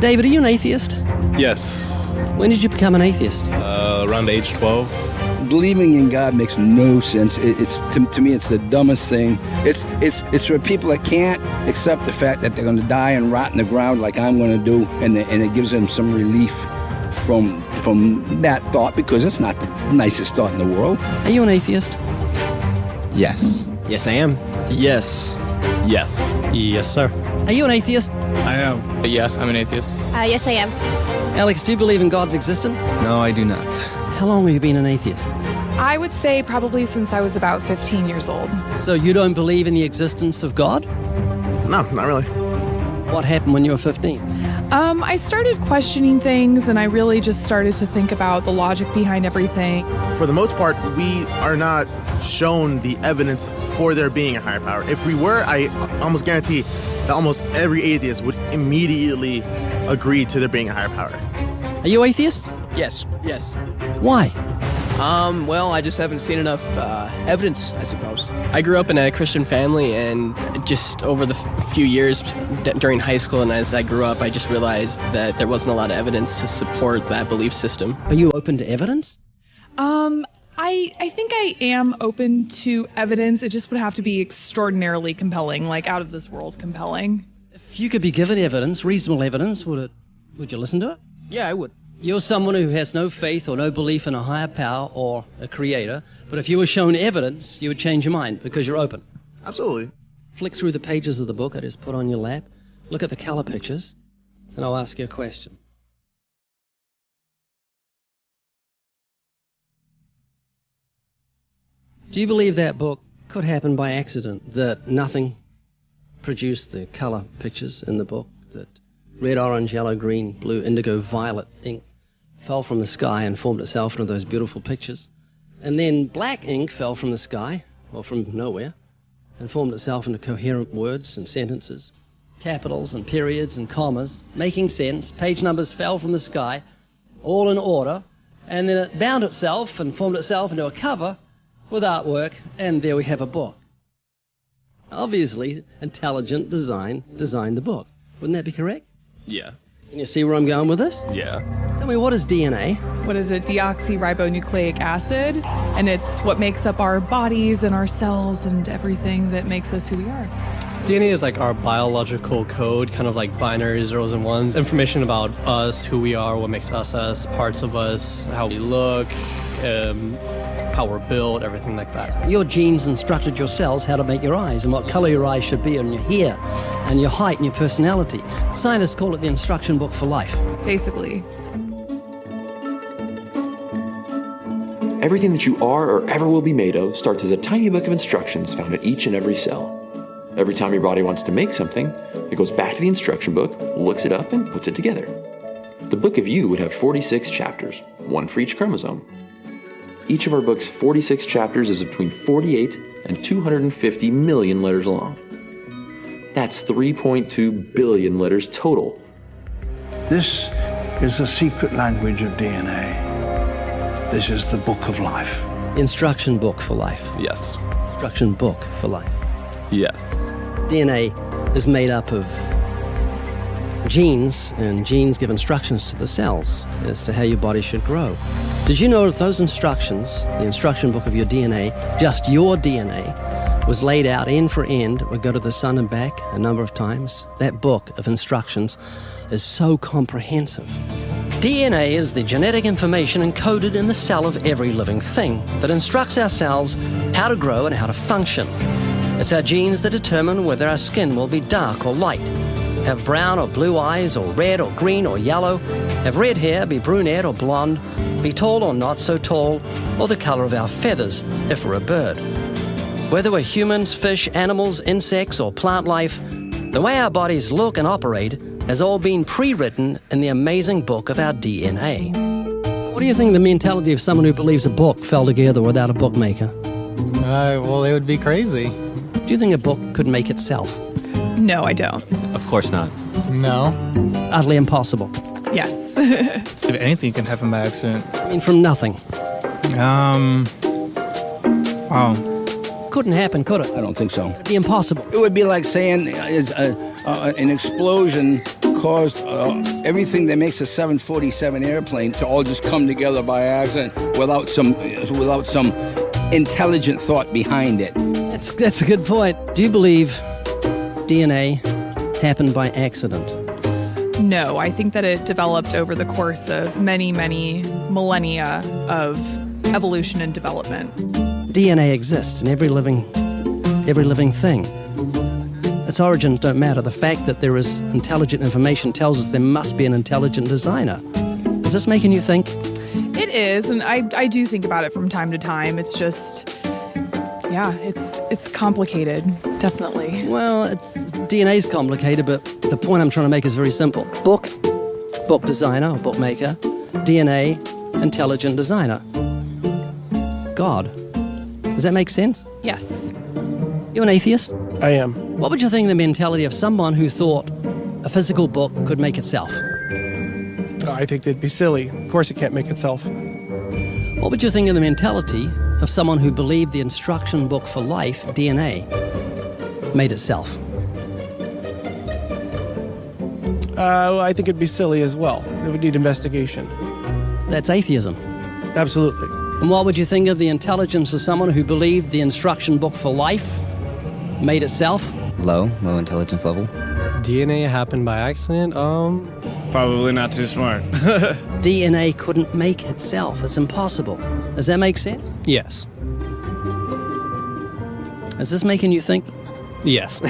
David, are you an atheist? Yes. When did you become an atheist? Around age 12. Believing in God makes no sense. It's to me, it's the dumbest thing. It's for people that can't accept the fact that they're going to die and rot in the ground like I'm going to do, and it gives them some relief from that thought, because it's not the nicest thought in the world. Are you an atheist? Yes. Yes, I am. Yes. Yes. Yes, sir. Are you an atheist? I am. Yeah, I'm an atheist. Yes, I am. Alex, do you believe in God's existence? No, I do not. How long have you been an atheist? I would say probably since I was about 15 years old. So you don't believe in the existence of God? No, not really. What happened when you were 15? I started questioning things, and I really just started to think about the logic behind everything. For the most part, we are not shown the evidence for there being a higher power. If we were, I almost guarantee that almost every atheist would immediately agree to there being a higher power. Are you atheists? Yes. Why? Well, I just haven't seen enough evidence, I suppose. I grew up in a Christian family, and just over the few years during high school and as I grew up, I just realized that there wasn't a lot of evidence to support that belief system. Are you open to evidence? I think I am open to evidence. It just would have to be extraordinarily compelling, like out of this world compelling. If you could be given evidence, reasonable evidence, would you listen to it? Yeah, I would. You're someone who has no faith or no belief in a higher power or a creator, but if you were shown evidence, you would change your mind because you're open. Absolutely. Flick through the pages of the book I just put on your lap, look at the color pictures, and I'll ask you a question. Do you believe that book could happen by accident, that nothing produced the color pictures in the book, that red, orange, yellow, green, blue, indigo, violet ink fell from the sky and formed itself into those beautiful pictures, and then black ink fell from the sky, or from nowhere, and formed itself into coherent words and sentences, capitals and periods and commas, making sense, page numbers fell from the sky, all in order, and then it bound itself and formed itself into a cover with artwork, and there we have a book. Obviously, intelligent design designed the book. Wouldn't that be correct? Yeah. Can you see where I'm going with this? Yeah. Tell me, what is DNA? What is it? Deoxyribonucleic acid. And it's what makes up our bodies and our cells and everything that makes us who we are. DNA is like our biological code, kind of like binary zeros and ones. Information about us, who we are, what makes us, parts of us, how we look, how we're built, everything like that. Your genes instructed your cells how to make your eyes and what color your eyes should be, and your hair and your height and your personality. Scientists call it the instruction book for life. Basically. Everything that you are or ever will be made of starts as a tiny book of instructions found in each and every cell. Every time your body wants to make something, it goes back to the instruction book, looks it up, and puts it together. The book of you would have 46 chapters, one for each chromosome. Each of our book's 46 chapters is between 48 and 250 million letters long. That's 3.2 billion letters total. This is the secret language of DNA. This is the book of life. Instruction book for life. Yes. Instruction book for life. Yes. DNA is made up of genes, and genes give instructions to the cells as to how your body should grow. Did you know that those instructions, the instruction book of your DNA, just your DNA, was laid out end for end, would go to the sun and back a number of times? That book of instructions is so comprehensive. DNA is the genetic information encoded in the cell of every living thing that instructs our cells how to grow and how to function. It's our genes that determine whether our skin will be dark or light, have brown or blue eyes, or red or green or yellow, have red hair, be brunette or blonde, be tall or not so tall, or the color of our feathers if we're a bird. Whether we're humans, fish, animals, insects, or plant life, the way our bodies look and operate has all been pre-written in the amazing book of our DNA. What do you think of the mentality of someone who believes a book fell together without a bookmaker? Well, they would be crazy. Do you think a book could make itself? No, I don't. Of course not. No. Utterly impossible. Yes. If anything can happen by accident. I mean, from nothing. Couldn't happen, could it? I don't think so. It'd be impossible. It would be like saying an explosion caused everything that makes a 747 airplane to all just come together by accident without some intelligent thought behind it. That's a good point. Do you believe DNA happened by accident? No, I think that it developed over the course of many, many millennia of evolution and development. DNA exists in every living thing. Its origins don't matter. The fact that there is intelligent information tells us there must be an intelligent designer. Is this making you think? It is, and I do think about it from time to time. It's just, yeah, it's complicated, definitely. Well, DNA's complicated, but the point I'm trying to make is very simple. Book designer or bookmaker, DNA, intelligent designer. God. Does that make sense? Yes. You an atheist? I am. What would you think of the mentality of someone who thought a physical book could make itself? I think they'd be silly. Of course it can't make itself. What would you think of the mentality of someone who believed the instruction book for life, DNA, made itself? I think it'd be silly as well. It would need investigation. That's atheism. Absolutely. And what would you think of the intelligence of someone who believed the instruction book for life made itself? Low intelligence level. DNA happened by accident? Probably not too smart. DNA couldn't make itself. It's impossible. Does that make sense? Yes. Is this making you think? Yes.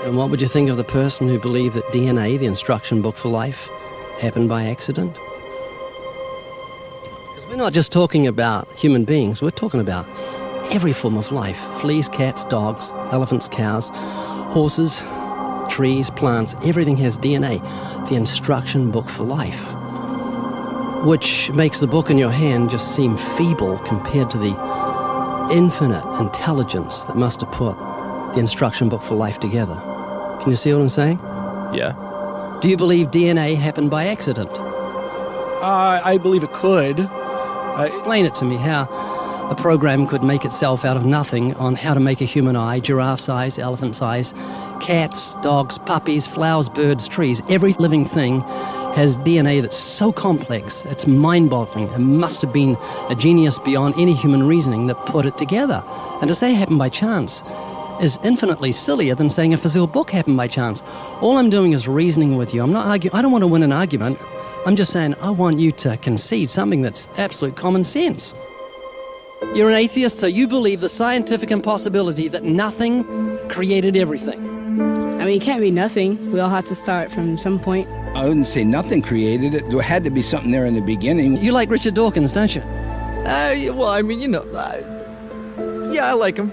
And what would you think of the person who believed that DNA, the instruction book for life, happened by accident? Because we're not just talking about human beings, we're talking about every form of life. Fleas, cats, dogs, elephants, cows, horses, trees, plants, everything has DNA, the instruction book for life, which makes the book in your hand just seem feeble compared to the infinite intelligence that must have put the instruction book for life together. Can you see what I'm saying? Yeah. Do you believe DNA happened by accident? I believe it could. Explain it to me, how a program could make itself out of nothing on how to make a human eye, giraffe size, elephant size, cats, dogs, puppies, flowers, birds, trees. Every living thing has DNA that's so complex, it's mind-boggling. It must have been a genius beyond any human reasoning that put it together. And to say it happened by chance is infinitely sillier than saying a physical book happened by chance. All I'm doing is reasoning with you. I'm not arguing. I don't want to win an argument. I'm just saying I want you to concede something that's absolute common sense. You're an atheist, so you believe the scientific impossibility that nothing created everything. I mean, it can't be nothing. We all have to start from some point. I wouldn't say nothing created it. There had to be something there in the beginning. You like Richard Dawkins, don't you? Well, I mean, yeah, I like him.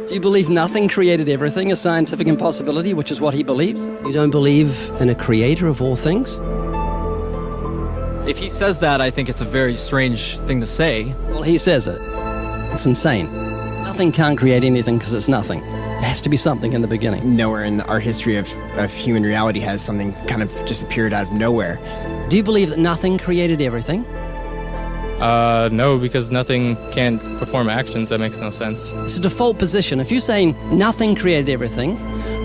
Do you believe nothing created everything, a scientific impossibility, which is what he believes? You don't believe in a creator of all things? If he says that, I think it's a very strange thing to say. Well, he says it. It's insane. Nothing can't create anything because it's nothing. There has to be something in the beginning. Nowhere in our history of human reality has something kind of just appeared out of nowhere. Do you believe that nothing created everything? No, because nothing can perform actions. That makes no sense. It's a default position. If you're saying nothing created everything,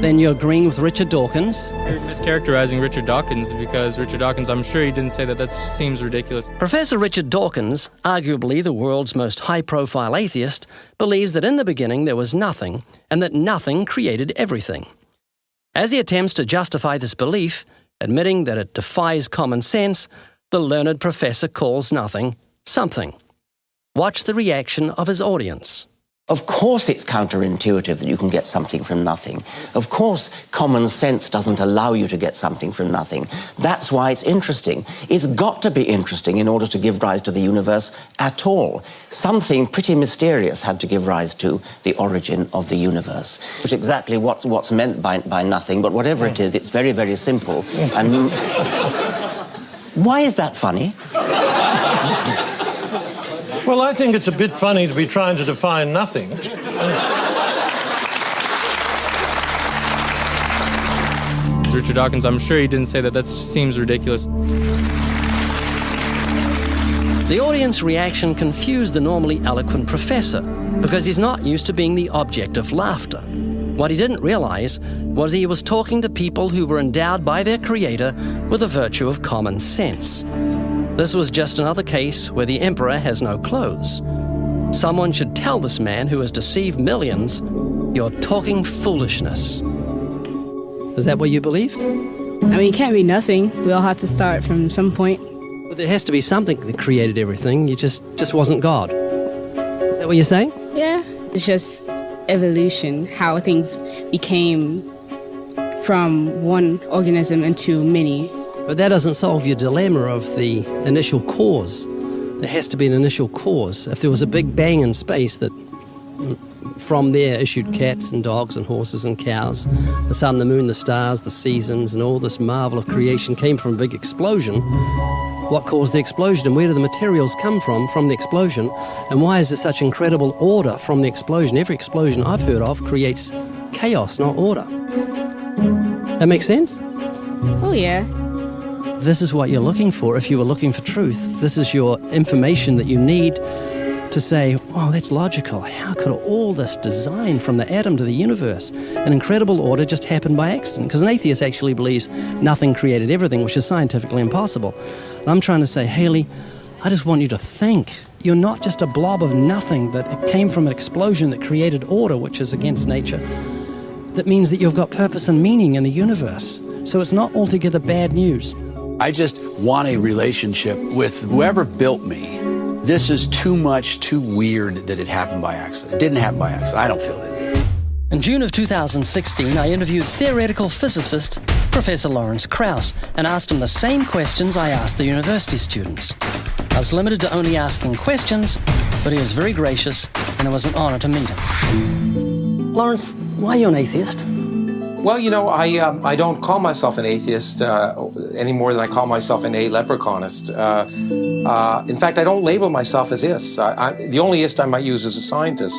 then you're agreeing with Richard Dawkins. You're mischaracterizing Richard Dawkins, because Richard Dawkins, I'm sure he didn't say that. That seems ridiculous. Professor Richard Dawkins, arguably the world's most high-profile atheist, believes that in the beginning there was nothing, and that nothing created everything. As he attempts to justify this belief, admitting that it defies common sense, the learned professor calls nothing something. Watch the reaction of his audience. Of course it's counterintuitive that you can get something from nothing. Of course common sense doesn't allow you to get something from nothing. That's why it's interesting. It's got to be interesting in order to give rise to the universe at all. Something pretty mysterious had to give rise to the origin of the universe. Which is exactly what's meant by nothing, but whatever it is, it's very, very simple. And why is that funny? Well, I think it's a bit funny to be trying to define nothing. Richard Dawkins, I'm sure he didn't say that. That seems ridiculous. The audience reaction confused the normally eloquent professor because he's not used to being the object of laughter. What he didn't realize was he was talking to people who were endowed by their creator with the virtue of common sense. This was just another case where the emperor has no clothes. Someone should tell this man who has deceived millions, "You're talking foolishness." Is that what you believe? I mean, it can't be nothing. We all have to start from some point. But there has to be something that created everything. You just wasn't God. Is that what you're saying? Yeah. It's just evolution, how things became from one organism into many. But that doesn't solve your dilemma of the initial cause. There has to be an initial cause. If there was a big bang in space that from there issued cats and dogs and horses and cows, the sun, the moon, the stars, the seasons, and all this marvel of creation came from a big explosion, what caused the explosion and where do the materials come from the explosion, and why is there such incredible order from the explosion? Every explosion I've heard of creates chaos, not order. That makes sense? Oh, yeah. This is what you're looking for. If you were looking for truth, this is your information that you need to say, wow, that's logical. How could all this design from the atom to the universe, an incredible order, just happen by accident? Because an atheist actually believes nothing created everything, which is scientifically impossible. And I'm trying to say, Haley, I just want you to think. You're not just a blob of nothing, that it came from an explosion that created order, which is against nature. That means that you've got purpose and meaning in the universe. So it's not altogether bad news. I just want a relationship with whoever built me. This is too much, too weird that it happened by accident. It didn't happen by accident. I don't feel that it did. In June of 2016, I interviewed theoretical physicist Professor Lawrence Krauss and asked him the same questions I asked the university students. I was limited to only asking questions, but he was very gracious, and it was an honor to meet him. Lawrence, why are you an atheist? Well, you know, I don't call myself an atheist any more than I call myself an leprechaunist. In fact, I don't label myself as ist. The only ist I might use is a scientist.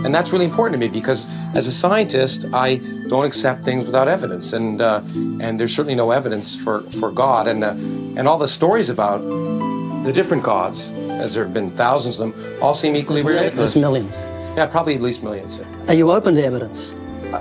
And that's really important to me because as a scientist, I don't accept things without evidence. And there's certainly no evidence for God. And all the stories about the different gods, as there have been thousands of them, all seem equally ridiculous. There's millions. Yeah, probably at least millions. Are you open to evidence?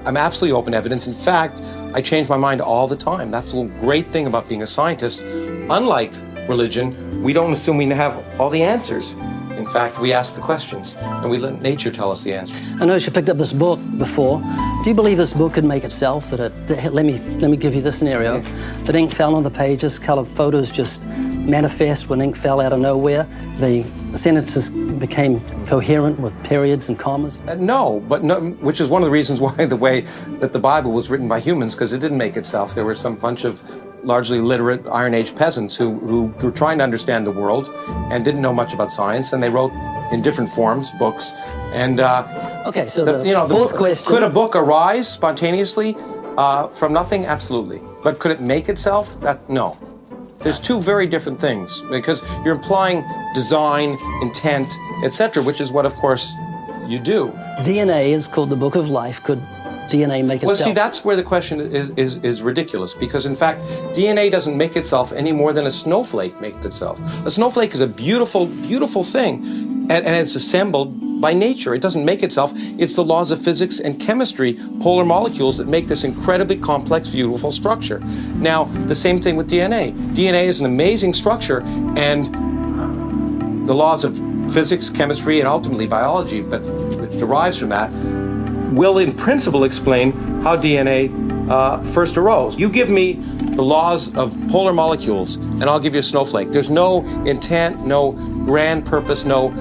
I'm absolutely open to evidence. In fact, I change my mind all the time. That's the great thing about being a scientist. Unlike religion, we don't assume we have all the answers. In fact, we ask the questions, and we let nature tell us the answer. I noticed you picked up this book before. Do you believe this book could make itself? Let me give you this scenario. That ink fell on the pages, colored photos just manifest when ink fell out of nowhere. The sentences became coherent with periods and commas? No, which is one of the reasons why the way that the Bible was written by humans, because it didn't make itself. There were some bunch of largely literate Iron Age peasants who were trying to understand the world and didn't know much about science, and they wrote in different forms books. And okay, so the fourth question: could a book arise spontaneously from nothing? Absolutely. But could it make itself? No. There's two very different things, because you're implying design, intent, etc., which is what, of course, you do. DNA is called the book of life. Could DNA make itself? Well, see, that's where the question is ridiculous, because, in fact, DNA doesn't make itself any more than a snowflake makes itself. A snowflake is a beautiful, beautiful thing, and it's assembled by nature. It doesn't make itself. It's the laws of physics and chemistry, polar molecules, that make this incredibly complex, beautiful structure. Now, the same thing with DNA. DNA is an amazing structure, and the laws of physics, chemistry, and ultimately biology, but which derives from that, will in principle explain how DNA first arose. You give me the laws of polar molecules, and I'll give you a snowflake. There's no intent, no grand purpose, no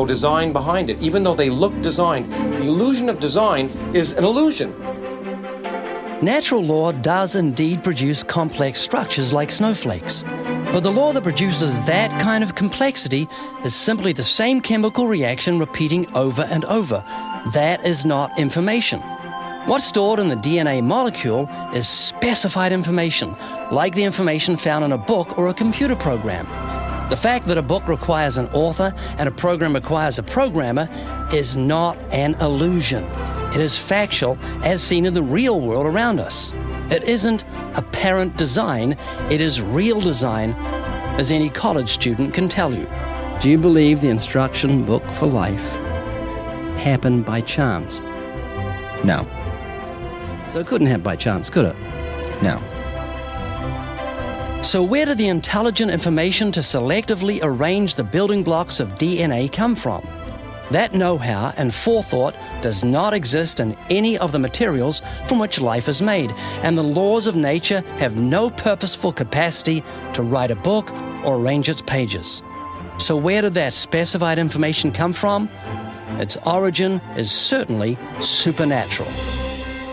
design behind it. Even though they look designed, the illusion of design is an illusion. Natural law does indeed produce complex structures like snowflakes. But the law that produces that kind of complexity is simply the same chemical reaction repeating over and over. That is not information. What's stored in the DNA molecule is specified information, like the information found in a book or a computer program. The fact that a book requires an author and a program requires a programmer is not an illusion. It is factual as seen in the real world around us. It isn't apparent design, it is real design, as any college student can tell you. Do you believe the instruction book for life happened by chance? No. So it couldn't happen by chance, could it? No. So where did the intelligent information to selectively arrange the building blocks of DNA come from? That know-how and forethought does not exist in any of the materials from which life is made, and the laws of nature have no purposeful capacity to write a book or arrange its pages. So where did that specified information come from? Its origin is certainly supernatural.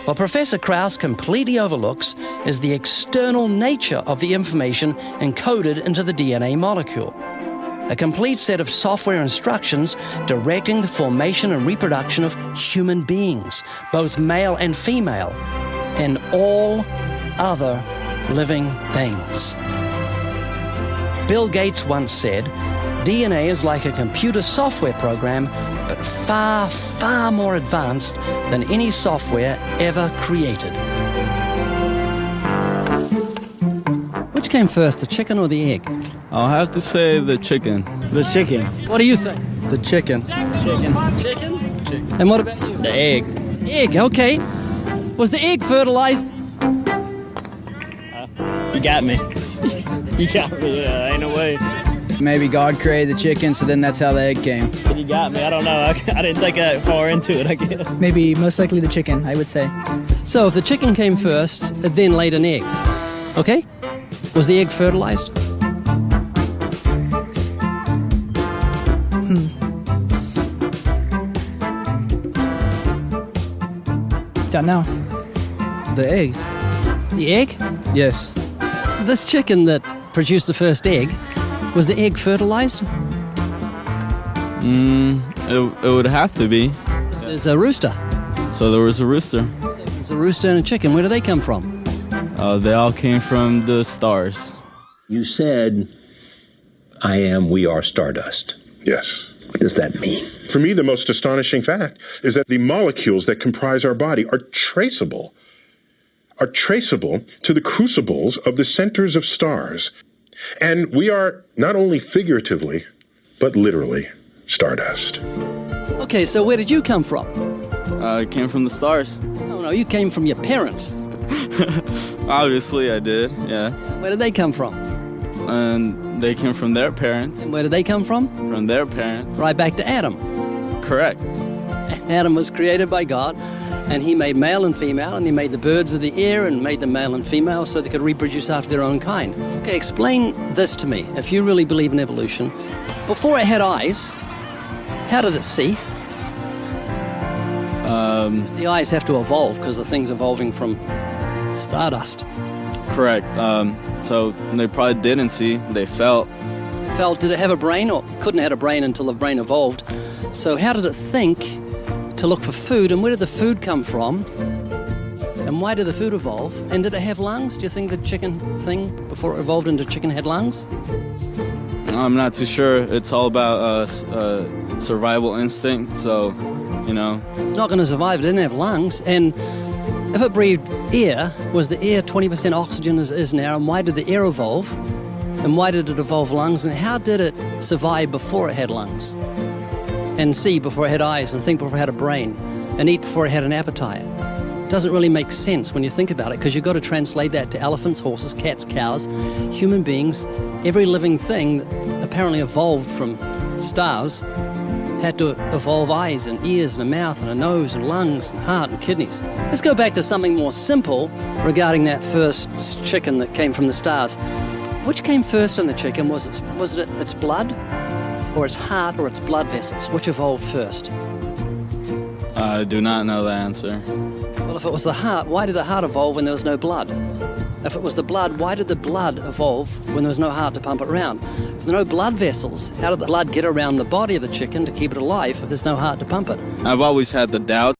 What Professor Krauss completely overlooks is the external nature of the information encoded into the DNA molecule. A complete set of software instructions directing the formation and reproduction of human beings, both male and female, and all other living things. Bill Gates once said, DNA is like a computer software program, but far, far more advanced than any software ever created. Which came first, the chicken or the egg? I'll have to say the chicken. The chicken. What do you think? The chicken. Chicken. Chicken? And what about you? The egg. Egg, okay. Was the egg fertilized? You got me. You got me, ain't no way. Maybe God created the chicken, so then that's how the egg came. You got me, I don't know. I didn't think that far into it, I guess. Maybe most likely the chicken, I would say. So if the chicken came first, it then laid an egg. Okay? Was the egg fertilized? Don't know. The egg. The egg? Yes. This chicken that produced the first egg, was the egg fertilized? It would have to be. So there's a rooster. So there was a rooster. So there's a rooster and a chicken. Where do they come from? They all came from the stars. You said, we are stardust. Yes. What does that mean? For me, the most astonishing fact is that the molecules that comprise our body are traceable to the crucibles of the centers of stars. And we are not only figuratively, but literally stardust. Okay, so where did you come from? I came from the stars. No, you came from your parents. Obviously I did, yeah. Where did they come from? And they came from their parents. And where did they come from? From their parents. Right back to Adam. Correct. Adam was created by God, and he made male and female, and he made the birds of the air and made them male and female so they could reproduce after their own kind. Okay, explain this to me. If you really believe in evolution, before it had eyes, how did it see? The eyes have to evolve because the thing's evolving from stardust. Correct. So they probably didn't see, they felt. Did it have a brain, or couldn't have had a brain until the brain evolved? So how did it think to look for food, and where did the food come from? And why did the food evolve? And did it have lungs? Do you think the chicken thing, before it evolved into chicken, had lungs? I'm not too sure. It's all about survival instinct, so, you know. It's not going to survive. It didn't have lungs. And if it breathed air, was the air 20% oxygen as it is now? And why did the air evolve? And why did it evolve lungs? And how did it survive before it had lungs? And see before it had eyes, and think before it had a brain, and eat before it had an appetite? It doesn't really make sense when you think about it, because you've got to translate that to elephants, horses, cats, cows, human beings. Every living thing apparently evolved from stars had to evolve eyes and ears and a mouth and a nose and lungs and heart and kidneys. Let's go back to something more simple regarding that first chicken that came from the stars. Which came first in the chicken? Was it its blood, or its heart, or its blood vessels? Which evolved first? I do not know the answer. Well, if it was the heart, why did the heart evolve when there was no blood? If it was the blood, why did the blood evolve when there was no heart to pump it around? If there are no blood vessels, how did the blood get around the body of the chicken to keep it alive if there's no heart to pump it? I've always had the doubt